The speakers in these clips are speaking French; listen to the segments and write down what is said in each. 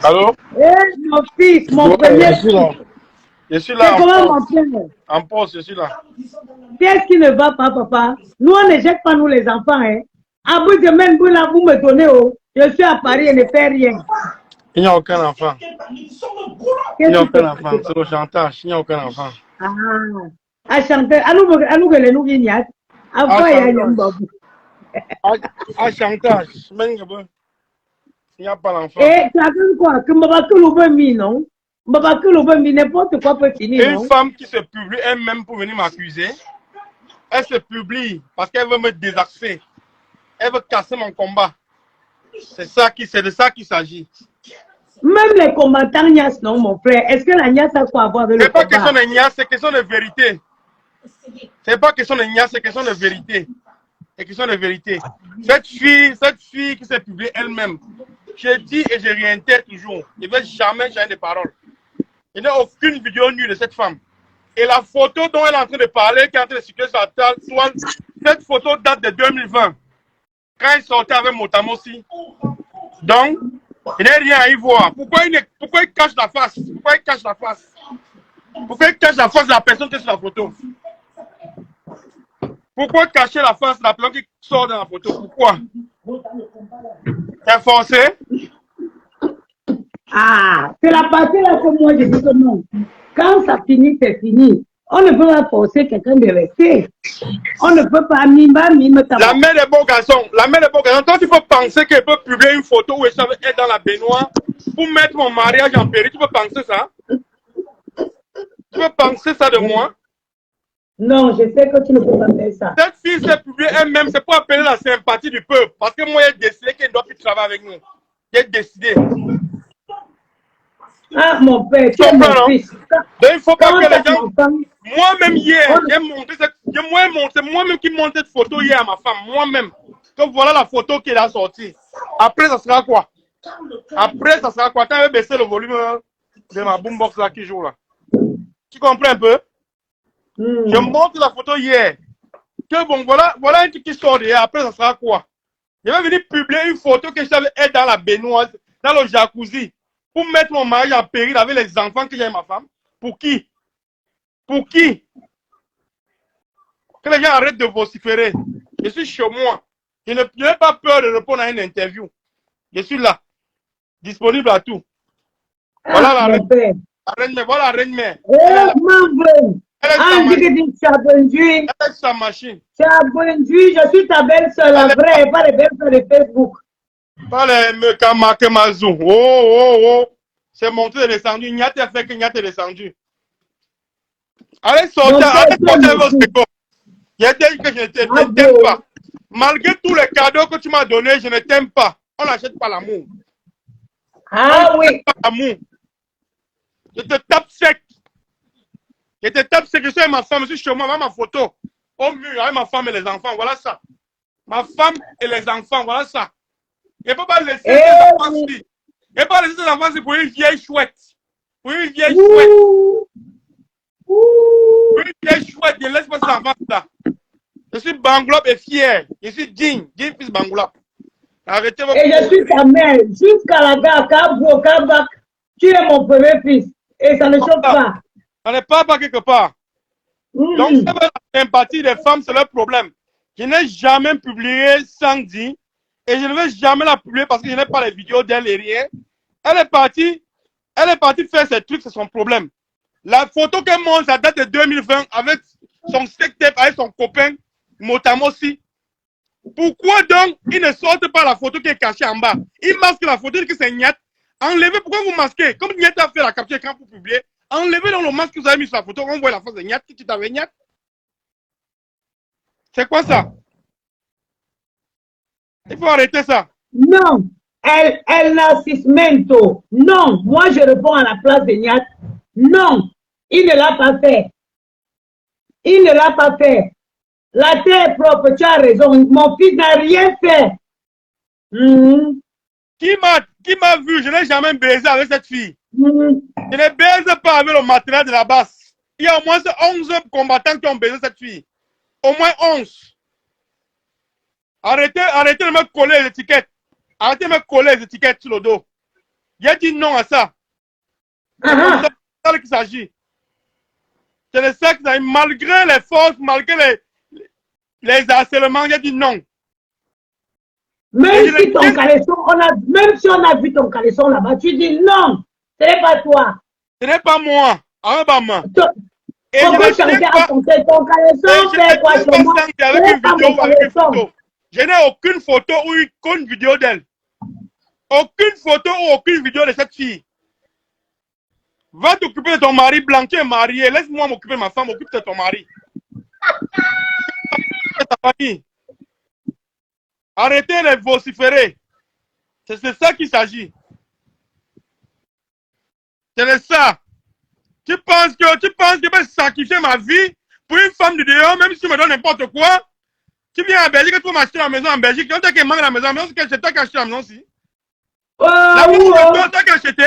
Allô? Mon fils, mon Ouais, premier je suis là. fils. Je suis là C'est en comment mon poste. père? En poste, je suis là. Qu'est-ce qui ne va pas, papa? Nous, on ne jette pas, nous, les enfants. Hein. À bout de même, vous, là, vous me donnez, oh. Je suis à Paris et ne fais rien. Il n'y a aucun enfant. Il n'y a aucun enfant. C'est le chantage. Il n'y a aucun enfant. Ah, à chanter. À nous, nous, guignat. À Avant, il y a un chantage. babou. À chantage. Même il n'y a pas d'enfant. Et tu as vu quoi? Que Mbaba Koulouba mi, non? Mbaba Koulouba mi, n'importe quoi peut finir, Une non? femme qui se publie elle-même pour venir m'accuser, elle se publie parce qu'elle veut me désaxer. Elle veut casser mon combat. C'est de ça qu'il s'agit. Même les combattants Nias, non, mon frère. Est-ce que la Nias a quoi à voir avec le C'est pas question combat? de niasse, c'est question de vérité. C'est pas question de niasse, c'est question de vérité. C'est question de vérité. Cette fille qui s'est publiée elle-même, je dis et je réitère toujours, il ne veut jamais changer de parole. Il n'y a aucune vidéo nue de cette femme. Et la photo dont elle est en train de parler, qui est en train de circuler sur la toile, cette photo date de 2020. Quand elle sortait avec Motamossi. Donc, il n'y a rien à y voir. Pourquoi il cache la face? Pourquoi il cache la face? Pourquoi il cache la face de la personne qui est sur la photo? Pourquoi cacher la face de la personne qui sort dans la photo? Pourquoi? C'est forcé? Ah, c'est la partie là que moi je dis que non. Quand ça finit, c'est fini. On ne peut pas forcer quelqu'un de rester. On ne peut pas mime La mère des beaux garçons, toi tu peux penser qu'elle peut publier une photo où elle est dans la baignoire pour mettre mon mariage en péril. Tu peux penser ça? Tu peux penser ça de moi? Non, je sais que tu ne peux pas faire ça. Cette fille s'est publiée elle-même, c'est pour appeler la sympathie du peuple. Parce que moi, j'ai décidé qu'elle ne doit plus travailler avec nous. J'ai décidé. Ah, mon père, tu Tu es comprends, mon non? fils. Donc, il ne faut pas Quand que les ta gens... femme, Moi-même, hier, on- c'est moi-même qui monte cette photo hier à ma femme. Moi-même. Donc, voilà la photo qu'elle a sortie. Après, ça sera quoi? Après, ça sera quoi? Quand elle va baisser le volume de ma boombox là qui joue là. Tu comprends un peu? Je montre la photo hier. Que bon, voilà un truc qui sort hier. Après, ça sera quoi? Je vais venir publier une photo que j'avais être dans la baignoire, dans le jacuzzi, pour mettre mon mari en péril avec les enfants que j'ai et ma femme. Pour qui? Pour qui? Que les gens arrêtent de vociférer. Je suis chez moi. Je n'ai pas peur de répondre à une interview. Je suis là, disponible à tout. Voilà la reine. Voilà la reine mère. Elle est sa machine. Je suis ta belle-soeur, la vraie, pas les belles-soeurs de Facebook. Pas les Kamakemazou. Oh. C'est monté et descendu. N'y a fait que n'y a descendu. Allez sortir avec vos secondes. Il dit que je ne t'aime pas. Malgré tous les cadeaux que tu m'as donnés, je ne t'aime pas. On n'achète pas l'amour. Ah oui. L'amour. Je te tape sec. Je te tape sec. Je suis avec ma femme, je suis chez moi, avec ma photo. Au mur, avec ma femme et les enfants. Voilà ça. Ma femme et les enfants, voilà ça. Je ne peux pas laisser ces enfants-ci. Je ne peux pas laisser ces enfants-ci pour une vieille chouette. Pour une vieille chouette. Pour une vieille chouette, je ne laisse pas ces enfants-là. Je suis Banglob et fier. Je suis digne fils Banglob. Arrêtez vos... Et je suis ta mère. Jusqu'à la gare, Kabak, tu es mon premier fils. Et ça ne choque pas. Ça n'est pas quelque part. Donc, c'est la sympathie des femmes, c'est leur problème. Je n'ai jamais publié Sandy et je ne vais jamais la publier parce que je n'ai pas les vidéos d'elle et rien. Elle est partie faire ses trucs, c'est son problème. La photo qu'elle montre, ça date de 2020 avec son sex tape, avec son copain Motamossi. Pourquoi donc ils ne sortent pas la photo qui est cachée en bas? Ils masquent la photo que c'est Niat. Enlevez, pourquoi vous masquez? Comme Niat a fait la capture écran pour publier, enlevez donc le masque que vous avez mis sur la photo, on voit la face de Niat, qui t'avait Niat. C'est quoi ça? Il faut arrêter ça. Non, elle narcismento. Non, moi je réponds à la place de Niat. Non, il ne l'a pas fait. Il ne l'a pas fait. La terre est propre, tu as raison. Mon fils n'a rien fait. Qui m'a vu? Je n'ai jamais baisé avec cette fille. Je ne baise pas avec le matériel de la basse. Il y a au moins 11 combattants qui ont baisé cette fille. Au moins 11. Arrêtez de me coller les étiquettes. Arrêtez de me coller les étiquettes sur le dos. J'ai dit non à ça. C'est comme ça qu'il s'agit. C'est de ça qu'il s'agit. Malgré les forces, malgré les harcèlements, j'ai dit non. Même si ton caleçon, même si on a vu ton caleçon là-bas, tu dis non, ce n'est pas toi. Ce n'est pas moi. Et je ne tiens pas ton caleçon, fait quoi chez moi? Avec une vidéo ou avec une photo. Je n'ai aucune photo ou une vidéo d'elle. Aucune photo ou aucune vidéo de cette fille. Va t'occuper de ton mari blanc, tu es marié. Laisse-moi m'occuper de ma femme, occupe de ton mari. Ta famille. Arrêtez de vociférer. C'est de ça qu'il s'agit. C'est de ça. Tu penses que je vais sacrifier ma vie pour une femme du dehors, même si tu me donnes n'importe quoi? Tu viens à Belgique, tu vas m'acheter la maison en Belgique. Quand tu as manque la maison, c'est toi qui as acheté la maison aussi. La maison, c'est toi qui as acheté.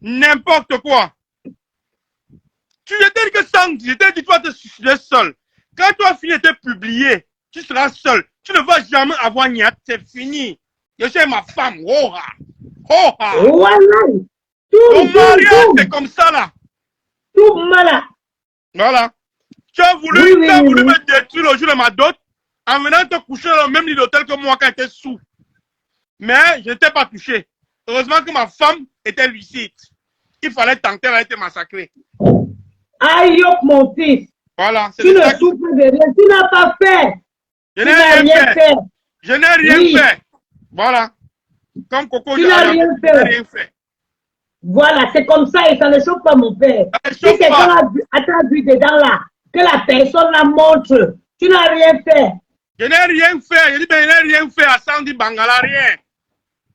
N'importe quoi. Tu t'ai dit que je t'ai dit toi te suicider seul. Quand toi fini de publier, tu seras seul. Tu ne vas jamais avoir niat, c'est fini. Je suis ma femme. Voilà. Ton mariage, c'est comme ça là. Tout malade. Voilà. Tu as voulu me détruire le jour de ma dot en venant te coucher dans le même lit d'hôtel que moi quand j'étais sous. Mais je ne t'ai pas touché. Heureusement que ma femme était lucide. Il fallait tenter, elle a été massacrée. Aïe, mon fils. Voilà. Tu ne souffres de rien. Tu n'as pas fait. Je n'ai rien fait. Je n'ai rien fait. Voilà. Comme Coco, tu n'as rien fait. Voilà, c'est comme ça et ça ne choque pas mon père. Si quelqu'un a vu dedans là, que la personne la montre, tu n'as rien fait. Je n'ai rien fait. Je dis, ben, je n'ai rien fait à Sandy Bangala, rien.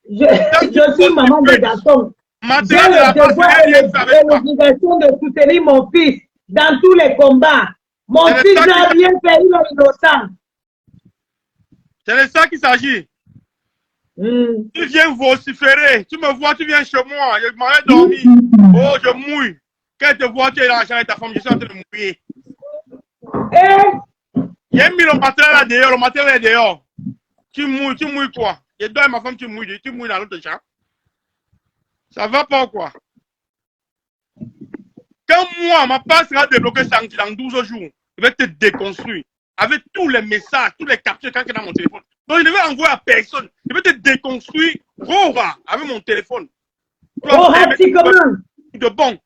Je suis maman de garçon. J'ai le devoir et l'obligation de soutenir mon fils dans tous les combats. Mon fils n'a rien fait, il est innocent. C'est de ça qu'il s'agit. Tu viens vociférer. Tu me vois, tu viens chez moi. Je m'en ai dormi. Oh, je mouille. Quand tu te vois, tu es dans la chambre avec ta femme, je suis en train de mouiller. J'ai mis le matériel là dehors, le matériel est dehors. Tu mouilles quoi? Je dois ma femme, tu mouilles dans l'autre chambre. Ça va pas ou quoi? Quand moi, ma passe sera débloquée dans 12 jours, je vais te déconstruire. Avec tous les messages, tous les captures quand dans mon téléphone. Donc, je ne vais envoyer à personne. Je vais te déconstruire avec mon téléphone. De bon.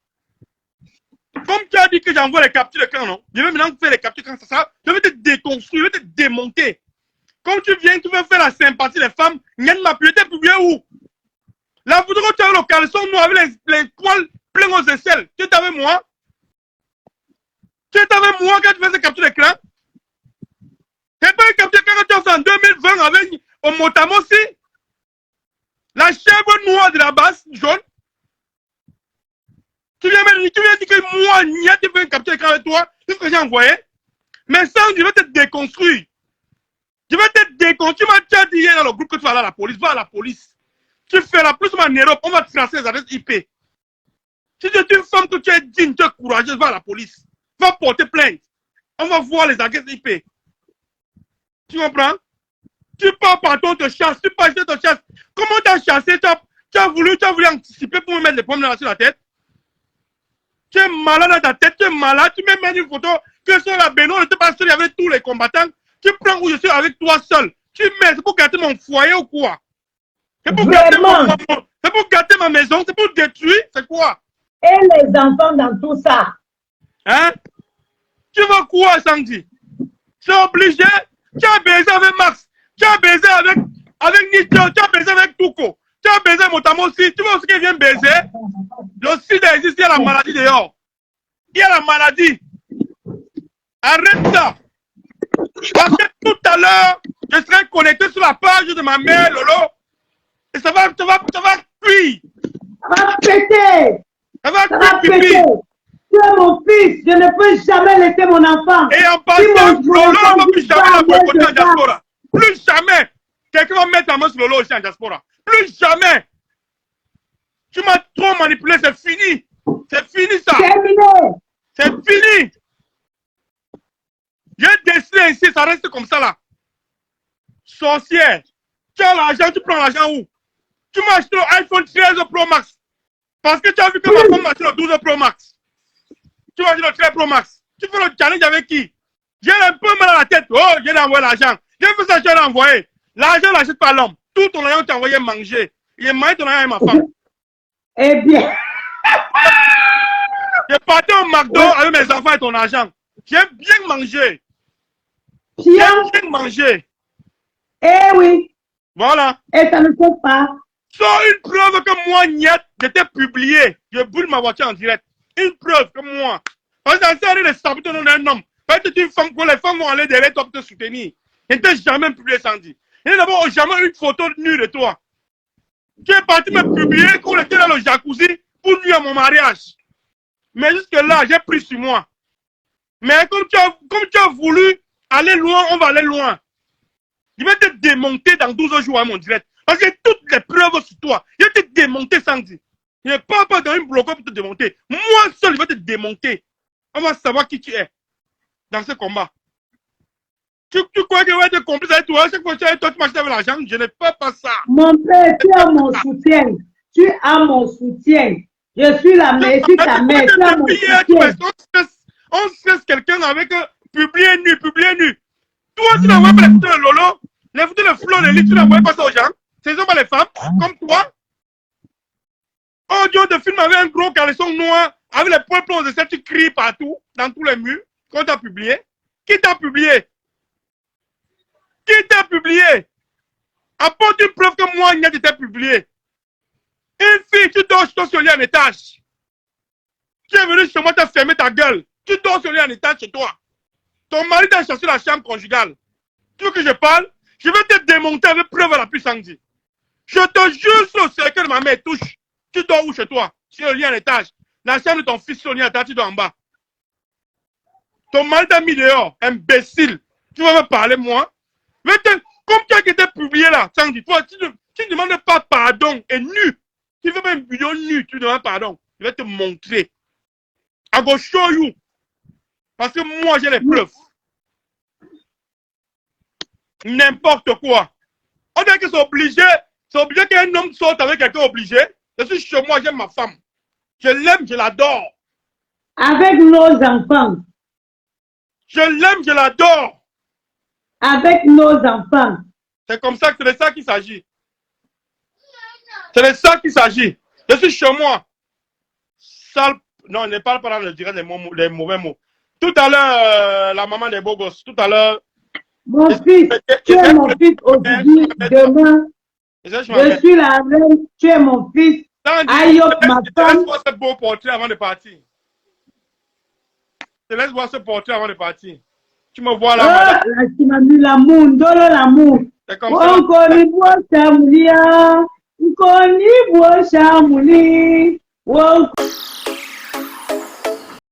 Comme tu as dit que j'envoie les captures de quand, non? Je vais maintenant faire les captures quand ça sera. Je vais te déconstruire, je vais te démonter. Comme tu viens, tu veux faire la sympathie des femmes, Nyan m'a pu être publié où? La photo que tu as le caleçon noir avec les poils pleins aux aisselles. Tu étais avec moi? Tu étais avec moi quand tu faisais capture d'écran? C'est pas une capture d'écran que tu as fait en 2020 avec au Motamossi? La chèvre noire de la base jaune? Tu viens dire que moi, Nia, tu fais une capture d'écran avec toi? C'est ce que j'ai envoyé? Mais ça, je vais te déconstruire. Je vais te déconstruire. Tu m'as déjà dit hier dans le groupe que tu vas aller à la police. Va à la police. Tu fais la plus en Europe, on va te tracer les adresses IP. Si tu es une femme que tu es digne, tu es courageuse, va à la police. Va porter plainte. On va voir les adresses IP. Tu comprends? Tu pars partout, on te chasse. Tu pars, je te chasse. Comment tu as chassé? Tu as voulu anticiper pour me mettre les pommes sur la tête? Tu es malade dans ta tête, tu es malade. Tu me mets une photo que sur la Beno, je ne sais pas seul avec tous les combattants. Tu prends où je suis avec toi seul. Tu mets, c'est pour gâter mon foyer ou quoi? C'est pour gâter ma maison, c'est pour détruire, c'est quoi? Et les enfants dans tout ça. Hein? Tu veux quoi, Sandy? C'est obligé. Tu as baisé avec Max. Tu as baisé avec Nicho. Tu as baisé avec Touko. Tu as baisé avec Motamo aussi. Tu vois ce qu'il vient baiser? Le sida existe, il y a la maladie dehors. Il y a la maladie. Arrête ça. Parce que tout à l'heure, je serai connecté sur la page de ma mère, Lolo. Et ça va cuire. Ça va péter. Ça va cuire. Tu es mon fils. Je ne peux jamais laisser mon enfant. Et en passant, Lolo ne va plus jamais la boycotter en diaspora. Plus jamais. Quelqu'un va mettre la main sur Lolo aussi en diaspora. Plus jamais. Tu m'as trop manipulé, c'est fini. C'est fini ça. C'est fini. J'ai décidé ici, ça reste comme ça là. Sorcière. Tu as l'argent, tu prends l'argent où? Tu m'as acheté l'iPhone 13 Pro Max. Parce que tu as vu que ma femme m'a acheté le 12 Pro Max. Tu m'as acheté le 13 Pro Max. Tu fais le challenge avec qui? J'ai un peu mal à la tête. Oh, j'ai envoyé l'argent. J'ai fait ça, j'ai envoyé. L'argent n'achète pas l'homme. Tout ton argent t'a envoyé manger. Il est marié ton argent avec ma femme. Eh bien. J'ai parti au McDo avec mes enfants et ton argent. J'ai bien mangé. J'ai bien mangé. Eh oui. Voilà. Et ça ne fait pas. Sors une preuve que moi, Niette, j'étais publié. Je brûle ma voiture en direct. Une preuve que moi. Parce que ça sert à rien de saboter le nom d'un homme. Parce que tu es une femme, les femmes vont aller derrière toi pour te soutenir. Je n'étais jamais publié sans dire. Il n'y a d'abord jamais une photo nue de toi. Tu es parti me publier qu'on était dans le jacuzzi pour nuire à mon mariage. Mais jusque-là, j'ai pris sur moi. Mais comme tu as voulu aller loin, on va aller loin. Je vais te démonter dans 12 jours à mon direct. Parce que j'ai toutes les preuves sur toi. Je vais te démonter sans dire. Je ne parle pas dans une bloqueur pour te démonter. Moi seul, je vais te démonter. On va savoir qui tu es dans ce combat. Tu crois que je vais être complice avec toi? Chaque fois que tu es toi, tu m'achètes avec l'argent. Je ne fais pas ça. Mon père, tu as mon soutien. Tu as mon soutien. Je suis la mère, je suis ta mère. Tu as mon soutien. On stresse quelqu'un avec publier nu. Toi, tu n'envoies pas les photos de Lolo, les photos de Flo, les livres, tu n'envoies pas ça aux gens. Ce ne sont pas les femmes, comme toi. Audio de film avec un gros caleçon noir, avec les points plans de ça, tu cries partout, dans tous les murs, qu'on t'a publié. Qui t'a publié? Qui t'a publié? Apporte une preuve que moi, il n'y a été publié. Une fille, tu dors sur le lit en étage. Tu es venu chez moi, tu as fermé ta gueule. Tu dors sur le lit en étage chez toi. Ton mari t'a cherché la chambre conjugale. Tu veux que je parle? Je vais te démonter avec preuve à la puissance. Je te jure sur le cercle de ma mère touche. Tu dors où chez toi? Sur le lit en étage. La chambre de ton fils sur le lit en étage, tu dors en bas. Ton mari t'a mis dehors, imbécile. Tu vas me parler, moi? Mais comme tu as été publié là, Sandy, toi, tu ne demandes pas pardon et nu. Tu fais même une vidéo nue, tu demandes pardon. Je vais te montrer. I go show you. Parce que moi, j'ai les preuves. N'importe quoi. On dirait que c'est obligé qu'un homme sorte avec quelqu'un obligé. Je suis chez moi, j'aime ma femme. Je l'aime, je l'adore. Avec nos enfants. Je l'aime, je l'adore. Avec nos enfants. C'est comme ça, c'est de ça qu'il s'agit. C'est de ça qu'il s'agit. Je suis chez moi. Sale. Non, ne parle pas dans le direct des mauvais mots. Tout à l'heure, la maman des beaux gosses. Tout à l'heure. Mon fils, tu es mon fils aujourd'hui, demain. Je suis la reine, tu es mon fils. Ayop, ma femme. Laisse voir ce beau portrait avant de partir. Je te laisse voir ce portrait avant de partir. Tu me vois là. Oh, là, tu m'as mis l'amour, donne l'amour. C'est comme ça. On connaît beau chamoulia. On connaît beau chamoulia.